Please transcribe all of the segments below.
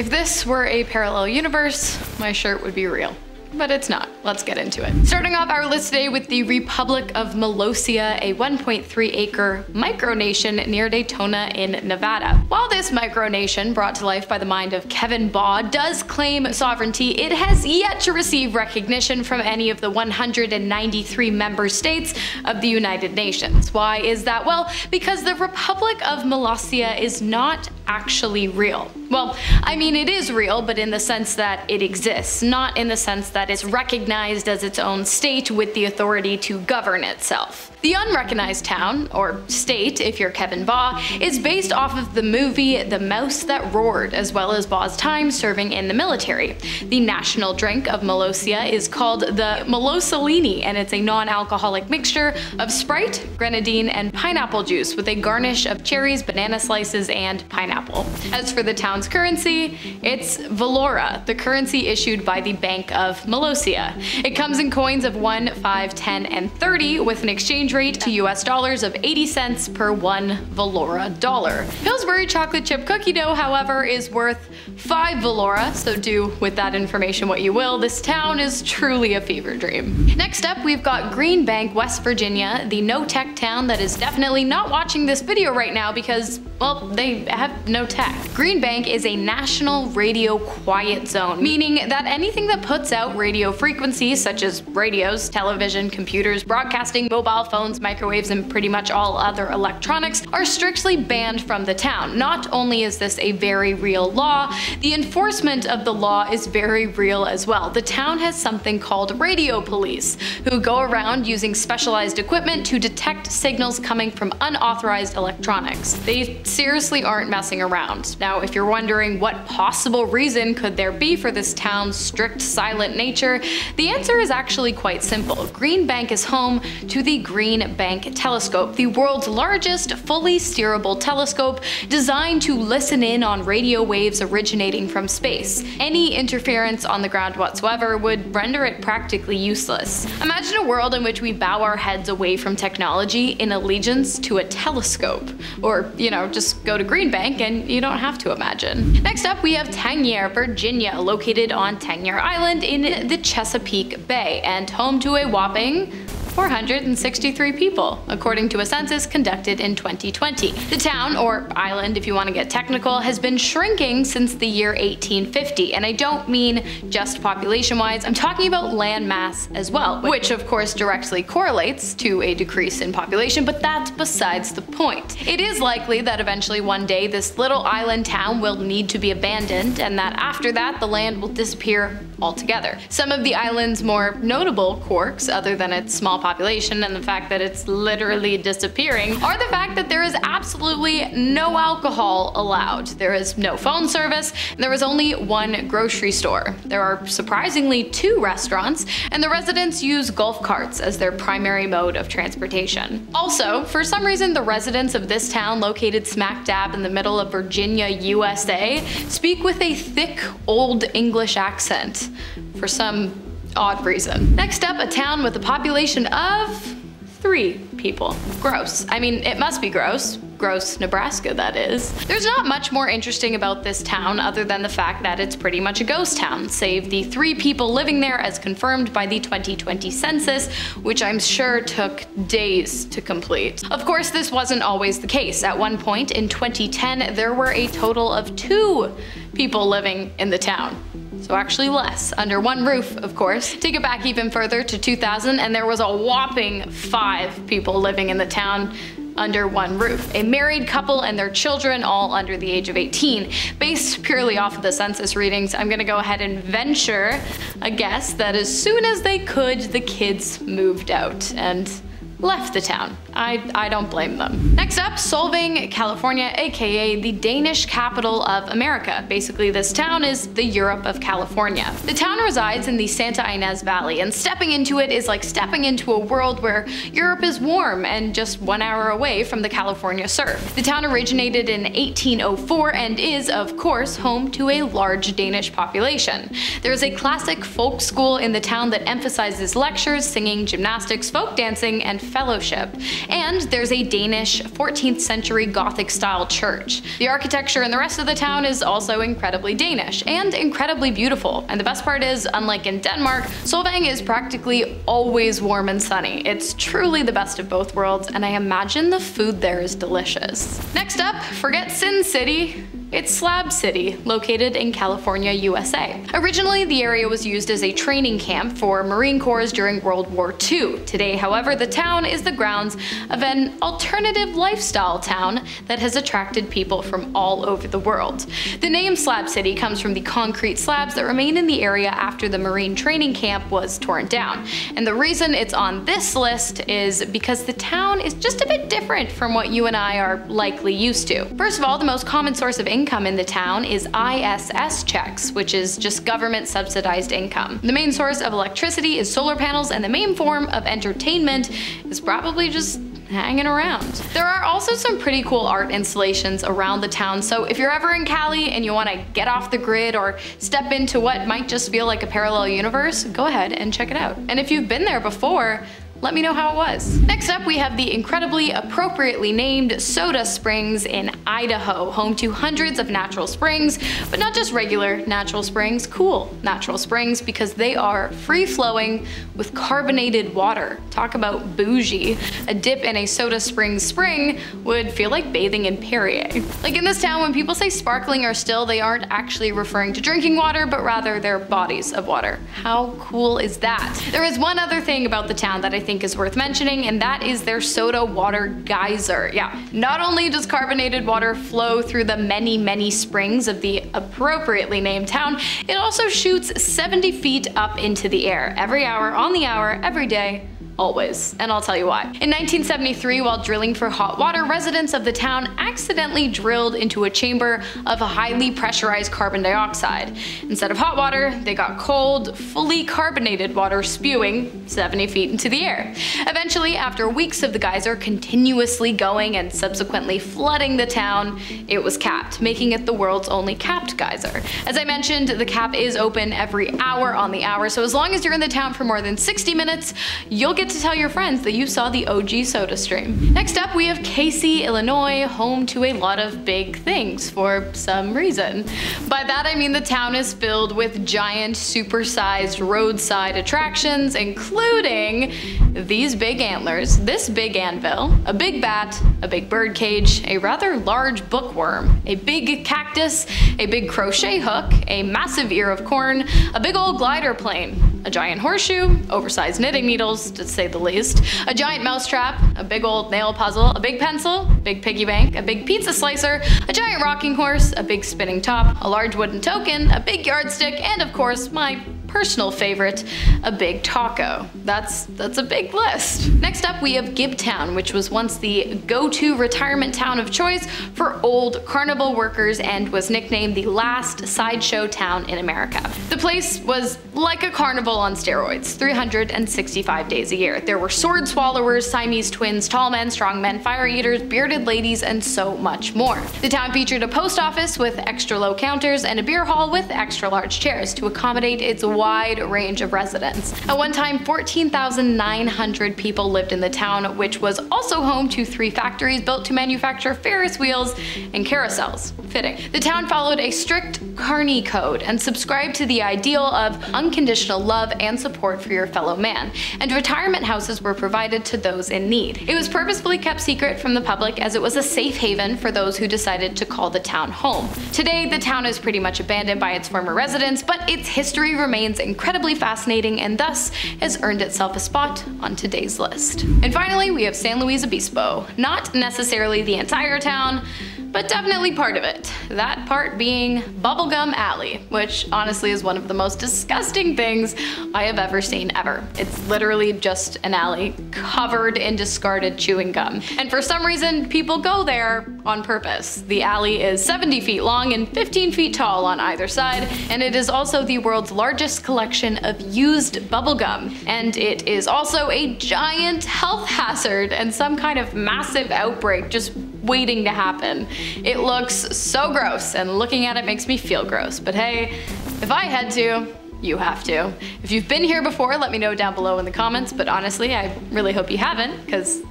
If this were a parallel universe, my shirt would be real. But it's not. Let's get into it. Starting off our list today with the Republic of Molossa, a 1.3-acre micronation near Daytona in Nevada. While this micronation, brought to life by the mind of Kevin Baugh, does claim sovereignty, it has yet to receive recognition from any of the 193 member states of the United Nations. Why is that? Well, because the Republic of Molossa is not actually real. Well, I mean, it is real, but in the sense that it exists, not in the sense that it's recognized as its own state with the authority to govern itself. The unrecognized town, or state if you're Kevin Baugh, is based off of the movie The Mouse That Roared, as well as Baugh's time serving in the military. The national drink of Molossa is called the Molossalini, and it's a non-alcoholic mixture of Sprite, grenadine, and pineapple juice with a garnish of cherries, banana slices, and pineapple. As for the town's currency, it's Valora, the currency issued by the Bank of Molossa. It comes in coins of 1, 5, 10, and 30 with an exchange rate to US dollars of 80 cents per 1 Valora dollar. Pillsbury chocolate chip cookie dough, however, is worth 5 Valora, so do with that information what you will. This town is truly a fever dream. Next up, we've got Green Bank, West Virginia, the no-tech town that is definitely not watching this video right now because, well, they have no tech. Green Bank is a national radio quiet zone, meaning that anything that puts out radio frequencies such as radios, television, computers, broadcasting, mobile phones, microwaves, and pretty much all other electronics are strictly banned from the town. Not only is this a very real law, the enforcement of the law is very real as well. The town has something called radio police, who go around using specialized equipment to detect signals coming from unauthorized electronics. They seriously aren't messing around. Now, if you're wondering what possible reason could there be for this town's strict silent nature, the answer is actually quite simple. Green Bank is home to the Green Bank Telescope, the world's largest fully steerable telescope designed to listen in on radio waves originating from space. Any interference on the ground whatsoever would render it practically useless. Imagine a world in which we bow our heads away from technology in allegiance to a telescope. Or, you know, just go to Green Bank and you don't have to imagine. Next up, we have Tangier, Virginia, located on Tangier Island in the Chesapeake Bay and home to a whopping 463 people, according to a census conducted in 2020. The town, or island if you want to get technical, has been shrinking since the year 1850, and I don't mean just population-wise, I'm talking about land mass as well, which of course directly correlates to a decrease in population, but that's besides the point. It is likely that eventually one day this little island town will need to be abandoned, and that after that the land will disappear altogether. Some of the island's more notable quirks, other than its small population and the fact that it's literally disappearing, are the fact that there is absolutely no alcohol allowed. There is no phone service, and there is only one grocery store. There are surprisingly 2 restaurants, and the residents use golf carts as their primary mode of transportation. Also, for some reason, the residents of this town, located smack dab in the middle of Virginia, USA, speak with a thick Old English accent for some odd reason. Next up, a town with a population of 3 people. Gross. I mean, it must be gross. Gross, Nebraska, that is. There's not much more interesting about this town other than the fact that it's pretty much a ghost town, save the 3 people living there as confirmed by the 2020 census, which I'm sure took days to complete. Of course, this wasn't always the case. At one point in 2010, there were a total of 2 people living in the town. So actually less, under one roof, of course. Take it back even further to 2000, and there was a whopping 5 people living in the town under one roof. A married couple and their children, all under the age of 18. Based purely off of the census readings, I'm gonna go ahead and venture a guess that as soon as they could, the kids moved out and left the town. I don't blame them. Next up, Solvang, California, aka the Danish capital of America. Basically, this town is the Europe of California. The town resides in the Santa Ynez Valley, and stepping into it is like stepping into a world where Europe is warm and just 1 hour away from the California surf. The town originated in 1804 and is, of course, home to a large Danish population. There is a classic folk school in the town that emphasizes lectures, singing, gymnastics, folk dancing, and Fellowship. And there's a Danish 14th century Gothic style church. The architecture in the rest of the town is also incredibly Danish and incredibly beautiful. And the best part is, unlike in Denmark, Solvang is practically always warm and sunny. It's truly the best of both worlds, and I imagine the food there is delicious. Next up, forget Sin City. It's Slab City, located in California, USA. Originally, the area was used as a training camp for Marine Corps during World War II. Today, however, the town is the grounds of an alternative lifestyle town that has attracted people from all over the world. The name Slab City comes from the concrete slabs that remain in the area after the Marine training camp was torn down. And the reason it's on this list is because the town is just a bit different from what you and I are likely used to. First of all, the most common source of income in the town is ISS checks, which is just government subsidized income. The main source of electricity is solar panels, and the main form of entertainment is probably just hanging around. There are also some pretty cool art installations around the town, so if you're ever in Cali and you want to get off the grid or step into what might just feel like a parallel universe, go ahead and check it out. And if you've been there before, let me know how it was. Next up, we have the incredibly appropriately named Soda Springs in Idaho, home to hundreds of natural springs, but not just regular natural springs, cool natural springs, because they are free-flowing with carbonated water. Talk about bougie. A dip in a Soda Springs spring would feel like bathing in Perrier. Like in this town, when people say sparkling or still, they aren't actually referring to drinking water, but rather their bodies of water. How cool is that? There is one other thing about the town that I think is worth mentioning, and that is their soda water geyser. Yeah, not only does carbonated water flow through the many springs of the appropriately named town, it also shoots 70 feet up into the air every hour, on the hour, every day. Always. And I'll tell you why. In 1973, while drilling for hot water, residents of the town accidentally drilled into a chamber of a highly pressurized carbon dioxide. Instead of hot water, they got cold, fully carbonated water spewing 70 feet into the air. Eventually, after weeks of the geyser continuously going and subsequently flooding the town, it was capped, making it the world's only capped geyser. As I mentioned, the cap is open every hour on the hour, so as long as you're in the town for more than 60 minutes, you'll get to tell your friends that you saw the OG soda stream. Next up, we have Casey, Illinois, home to a lot of big things for some reason. By that I mean the town is filled with giant, supersized roadside attractions, including these big antlers, this big anvil, a big bat, a big bird cage, a rather large bookworm, a big cactus, a big crochet hook, a massive ear of corn, a big old glider plane, a giant horseshoe, oversized knitting needles, to say the least, a giant mousetrap, a big old nail puzzle, a big pencil, a big piggy bank, a big pizza slicer, a giant rocking horse, a big spinning top, a large wooden token, a big yardstick, and of course my personal favorite, a big taco. That's a big list. Next up, we have Gibtown, which was once the go-to retirement town of choice for old carnival workers and was nicknamed the last sideshow town in America. The place was like a carnival on steroids, 365 days a year. There were sword swallowers, Siamese twins, tall men, strong men, fire eaters, bearded ladies, and so much more. The town featured a post office with extra low counters and a beer hall with extra large chairs to accommodate its wide range of residents. At one time, 14,900 people lived in the town, which was also home to 3 factories built to manufacture Ferris wheels and carousels. Fitting. The town followed a strict Carney code and subscribed to the ideal of unconditional love and support for your fellow man, and retirement houses were provided to those in need. It was purposefully kept secret from the public as it was a safe haven for those who decided to call the town home. Today, the town is pretty much abandoned by its former residents, but its history remains incredibly fascinating and thus has earned itself a spot on today's list. And finally, we have San Luis Obispo. Not necessarily the entire town, but definitely part of it. That part being Bubblegum Alley, which honestly is one of the most disgusting things I have ever seen ever. It's literally just an alley covered in discarded chewing gum. And for some reason, people go there on purpose. The alley is 70 feet long and 15 feet tall on either side, and it is also the world's largest collection of used bubblegum. And it is also a giant health hazard and some kind of massive outbreak just waiting to happen. It looks so gross, and looking at it makes me feel gross, but hey, if I had to, you have to. If you've been here before, let me know down below in the comments, but honestly, I really hope you haven't, because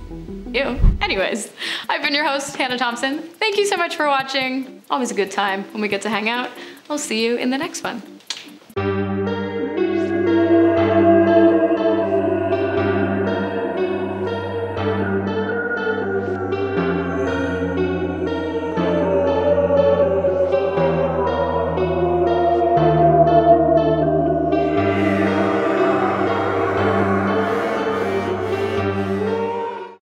ew. Anyways, I've been your host, Hannah Thompson. Thank you so much for watching. Always a good time when we get to hang out. I'll see you in the next one.